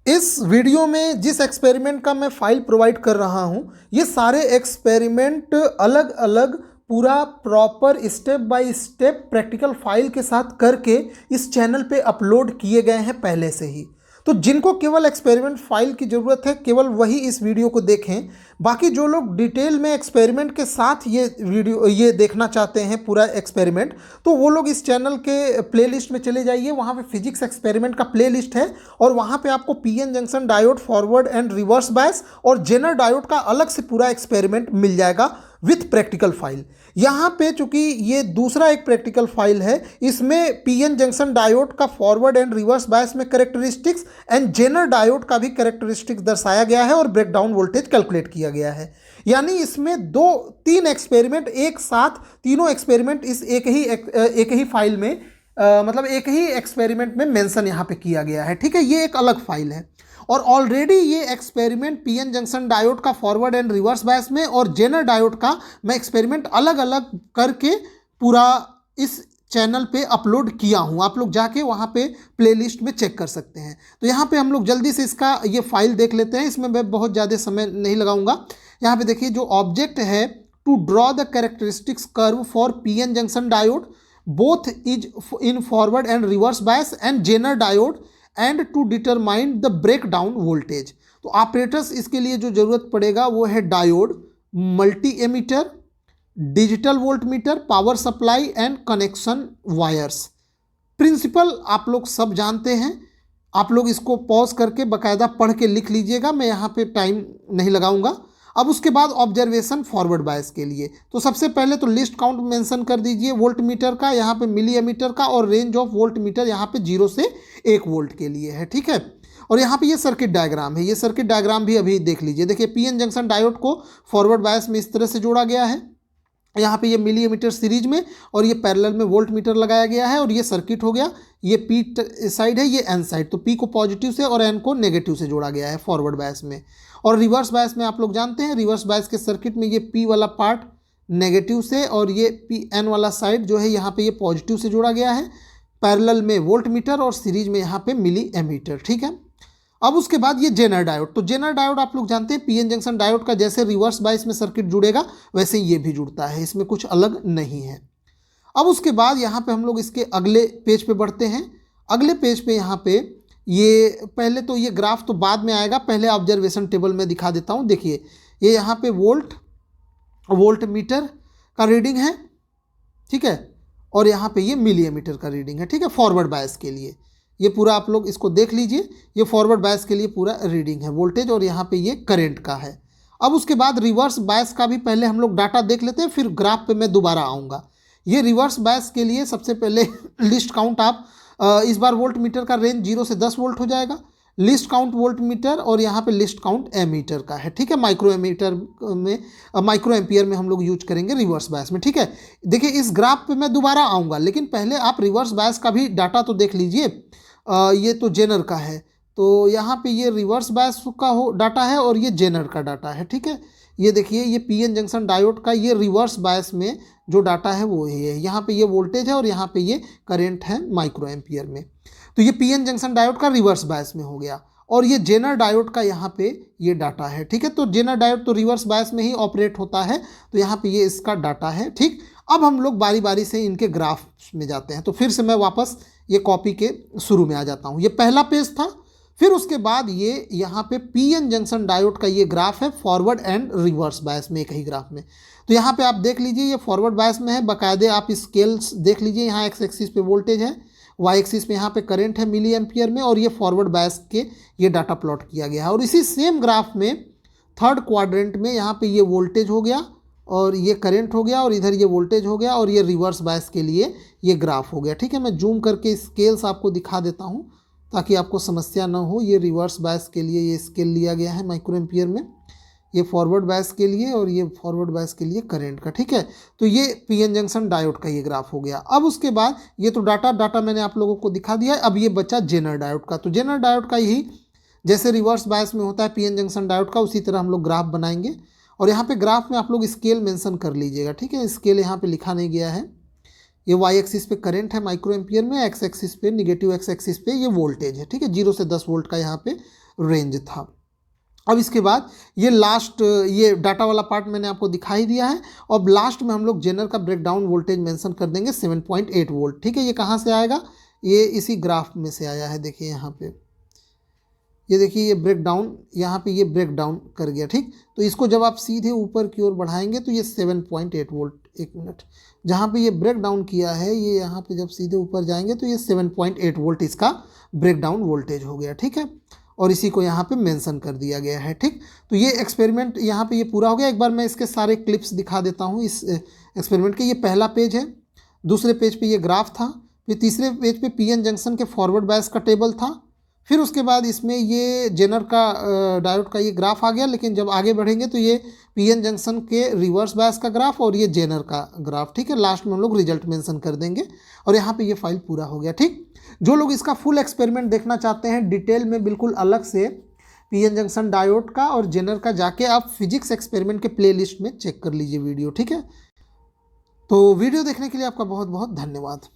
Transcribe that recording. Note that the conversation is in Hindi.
इस वीडियो में जिस एक्सपेरिमेंट का मैं फाइल प्रोवाइड कर रहा हूं, ये सारे एक्सपेरिमेंट अलग अलग पूरा proper step by step practical file के साथ करके इस चैनल पे अपलोड किए गए हैं पहले से ही। तो जिनको केवल एक्सपेरिमेंट फाइल की ज़रूरत है केवल वही इस वीडियो को देखें। बाकी जो लोग डिटेल में एक्सपेरिमेंट के साथ ये देखना चाहते हैं पूरा एक्सपेरिमेंट, तो वो लोग इस चैनल के प्लेलिस्ट में चले जाइए। वहाँ पे फिजिक्स एक्सपेरिमेंट का प्लेलिस्ट है और वहाँ पे आपको PN junction diode, forward and reverse बायस और जेनर डायोड का अलग से पूरा एक्सपेरिमेंट मिल जाएगा विथ प्रैक्टिकल फाइल। यहाँ पे चूंकि ये दूसरा एक प्रैक्टिकल फाइल है, इसमें पीएन जंक्शन डायोड का फॉरवर्ड एंड रिवर्स बायस में कैरेक्टरिस्टिक्स एंड जेनर डायोड का भी कैरेक्टरिस्टिक्स दर्शाया गया है और ब्रेकडाउन वोल्टेज कैलकुलेट किया गया है। यानी इसमें तीन एक्सपेरिमेंट एक साथ, तीनों एक्सपेरिमेंट इस एक ही फाइल में मतलब एक ही एक्सपेरिमेंट में मेंशन यहाँ पे किया गया है। ठीक है, ये एक अलग फाइल है और ऑलरेडी ये एक्सपेरिमेंट पीएन जंक्शन डायोड का फॉरवर्ड एंड रिवर्स बायस में और जेनर डायोड का मैं एक्सपेरिमेंट अलग अलग करके पूरा इस चैनल पे अपलोड किया हूँ। आप लोग जाके वहाँ पे प्लेलिस्ट में चेक कर सकते हैं। तो यहाँ पे हम लोग जल्दी से इसका ये फाइल देख लेते हैं। इसमें मैं बहुत ज़्यादा समय नहीं लगाऊंगा। यहाँ पे देखिए जो ऑब्जेक्ट है, to draw the characteristics curve for PN junction diode both is in forward and reverse bias and Zener diode and to determine the breakdown voltage. तो ऑपरेटर्स इसके लिए जो जरूरत पड़ेगा वो है diode, multimeter, digital voltmeter, power supply and connection wires. Principle आप लोग सब जानते हैं। आप लोग इसको पॉज करके बाकायदा पढ़ के लिख लीजिएगा, मैं यहाँ पे टाइम नहीं लगाऊंगा। अब उसके बाद ऑब्जर्वेशन फॉरवर्ड बायस के लिए, तो सबसे पहले तो लिस्ट काउंट मेंशन कर दीजिए वोल्ट मीटर का, यहाँ पे मिली एमीटर का, और रेंज ऑफ वोल्ट मीटर यहाँ पे 0 से 1 वोल्ट के लिए है। ठीक है, और यहाँ पे ये सर्किट डायग्राम है। ये सर्किट डायग्राम भी अभी देख लीजिए। देखिए पीएन जंक्शन डायोड को फॉरवर्ड बायस में इस तरह से जोड़ा गया है। यहाँ पे ये मिली एमीटर सीरीज में और ये पैरेलल में वोल्ट मीटर लगाया गया है और ये सर्किट हो गया। ये पी साइड है, ये एन साइड, तो पी को पॉजिटिव से और एन को नेगेटिव से जोड़ा गया है फॉरवर्ड बायस में। और रिवर्स बायस में आप लोग जानते हैं, रिवर्स बायस के सर्किट में ये पी वाला पार्ट नेगेटिव से और ये पी एन वाला साइड जो है यहाँ पे ये पॉजिटिव से जोड़ा गया है। पैरेलल में वोल्ट मीटर और सीरीज में यहाँ पे मिली एमीटर। ठीक है, अब उसके बाद ये जेनर डायोड, तो जेनर डायोड आप लोग जानते हैं पीएन जंक्शन डायोड का जैसे रिवर्स बायस में सर्किट जुड़ेगा वैसे ये भी जुड़ता है, इसमें कुछ अलग नहीं है। अब उसके बाद यहाँ पे हम लोग इसके अगले पेज पे बढ़ते हैं। अगले पेज पे यहाँ पे ये पहले तो ये ग्राफ तो बाद में आएगा, पहले ऑब्जर्वेशन टेबल में दिखा देता हूँ। देखिए ये यहाँ पे वोल्ट मीटर का रीडिंग है, ठीक है, और यहाँ पे ये मिली एमीटर का रीडिंग है। ठीक है, फॉरवर्ड बायस के लिए ये पूरा आप लोग इसको देख लीजिए। ये फॉरवर्ड बायस के लिए पूरा रीडिंग है वोल्टेज और यहाँ पे ये करंट का है। अब उसके बाद रिवर्स बायस का भी पहले हम लोग डाटा देख लेते हैं, फिर ग्राफ पे मैं दोबारा आऊँगा। ये रिवर्स बायस के लिए सबसे पहले लिस्ट काउंट आप इस बार वोल्ट मीटर का रेंज 0 से 10 वोल्ट हो जाएगा। लिस्ट काउंट वोल्ट मीटर और यहाँ पे लिस्ट काउंट एमीटर का है। ठीक है, माइक्रो एम्पियर में हम लोग यूज करेंगे रिवर्स बायस में। ठीक है, देखिए इस ग्राफ पे मैं दोबारा आऊँगा, लेकिन पहले आप रिवर्स बायस का भी डाटा तो देख लीजिए। ये तो जेनर का है, तो यहाँ पे ये रिवर्स बायस का डाटा है और ये जेनर का डाटा है। ठीक है, ये देखिए ये पीएन जंक्शन डायोड का ये रिवर्स बायस में जो डाटा है वो ये है। यहाँ पे ये वोल्टेज है और यहाँ पे ये करंट है माइक्रो एम्पियर में। तो ये पीएन जंक्शन डायोड का रिवर्स बायस में हो गया और ये जेनर डायोड का यहाँ पे ये डाटा है। ठीक है, तो जेनर डायोड तो रिवर्स बायस में ही ऑपरेट होता है, तो यहाँ पे ये इसका डाटा है। ठीक, अब हम लोग बारी बारी से इनके ग्राफ में जाते हैं। तो फिर से मैं वापस ये कॉपी के शुरू में आ जाता हूँ। ये पहला पेज था, फिर उसके बाद ये यहाँ पे पीएन जंक्शन डायोड का ये ग्राफ है फॉरवर्ड एंड रिवर्स बायस में एक ही ग्राफ में। तो यहाँ पे आप देख लीजिए ये फॉरवर्ड बायस में है, बाकायदे आप स्केल्स देख लीजिए। यहाँ एक्स एक्सिस पे वोल्टेज है, वाई एक्सिस में यहाँ पे करंट है मिली एम्पियर में, और ये फॉरवर्ड बायस के ये डाटा प्लॉट किया गया है। और इसी सेम ग्राफ में थर्ड क्वाड्रेंट में यहाँ पे ये वोल्टेज हो गया और ये करंट हो गया और इधर ये वोल्टेज हो गया और ये रिवर्स बायस के लिए ये ग्राफ हो गया। ठीक है, मैं जूम करके स्केल्स आपको दिखा देता हूँ ताकि आपको समस्या ना हो। ये रिवर्स बायस के लिए ये स्केल लिया गया है माइक्रो एम्पियर में, ये फॉरवर्ड बायस के लिए और ये फॉरवर्ड बायस के लिए करंट का। ठीक है, तो ये पीएन जंक्शन डायोड का ये ग्राफ हो गया। अब उसके बाद ये तो डाटा मैंने आप लोगों को दिखा दिया है। अब ये बचा जेनर डायोड का, तो जेनर डायोड का यही जैसे रिवर्स बायस में होता है पीएन जंक्शन डायोड का, उसी तरह हम लोग ग्राफ बनाएंगे। और यहाँ पे ग्राफ में आप लोग स्केल मेंशन कर लीजिएगा। ठीक है, स्केल यहाँ पे लिखा नहीं गया है, ये वाई एक्सिस पे करंट है माइक्रो एम्पियर में, एक्स एक्सिस पे निगेटिव एक्स एक्सिस पे ये वोल्टेज है, ठीक है। 0 से 10 वोल्ट का यहाँ पे रेंज था। अब इसके बाद ये लास्ट ये डाटा वाला पार्ट मैंने आपको दिखाई दिया है। अब लास्ट में हम लोग जेनर का ब्रेकडाउन वोल्टेज मेंशन कर देंगे 7.8 वोल्ट, ठीक है। ये कहाँ से आएगा, ये इसी ग्राफ में से आया है, देखिए यहाँ पे, ये देखिए ये ब्रेक डाउन, यहाँ पे ये ब्रेक डाउन कर गया, ठीक। तो इसको जब आप सीधे ऊपर की ओर बढ़ाएंगे तो ये 7.8 वोल्ट, एक मिनट, जहाँ पे ये ब्रेक डाउन किया है ये यहाँ पे जब सीधे ऊपर जाएंगे तो ये 7.8 वोल्ट इसका ब्रेक डाउन वोल्टेज हो गया, ठीक है। और इसी को यहाँ पे मेंशन कर दिया गया है, ठीक। तो ये एक्सपेरिमेंट यहाँ पे ये पूरा हो गया। एक बार मैं इसके सारे क्लिप्स दिखा देता हूँ इस एक्सपेरिमेंट के। ये पहला पेज है, दूसरे पेज पे ये ग्राफ था, फिर तीसरे पेज पे पीएन जंक्शन के फॉरवर्ड बायस का टेबल था, फिर उसके बाद इसमें ये जेनर का डायोड का ये ग्राफ आ गया। लेकिन जब आगे बढ़ेंगे तो ये पीएन जंक्शन के रिवर्स बायस का ग्राफ और ये जेनर का ग्राफ, ठीक है। लास्ट में हम लोग रिजल्ट मेंशन कर देंगे और यहाँ पे ये फाइल पूरा हो गया, ठीक। जो लोग इसका फुल एक्सपेरिमेंट देखना चाहते हैं डिटेल में बिल्कुल अलग से पीएन जंक्शन डायोड का और जेनर का, जाके आप फिजिक्स एक्सपेरिमेंट के प्लेलिस्ट में चेक कर लीजिए वीडियो, ठीक है। तो वीडियो देखने के लिए आपका बहुत बहुत धन्यवाद।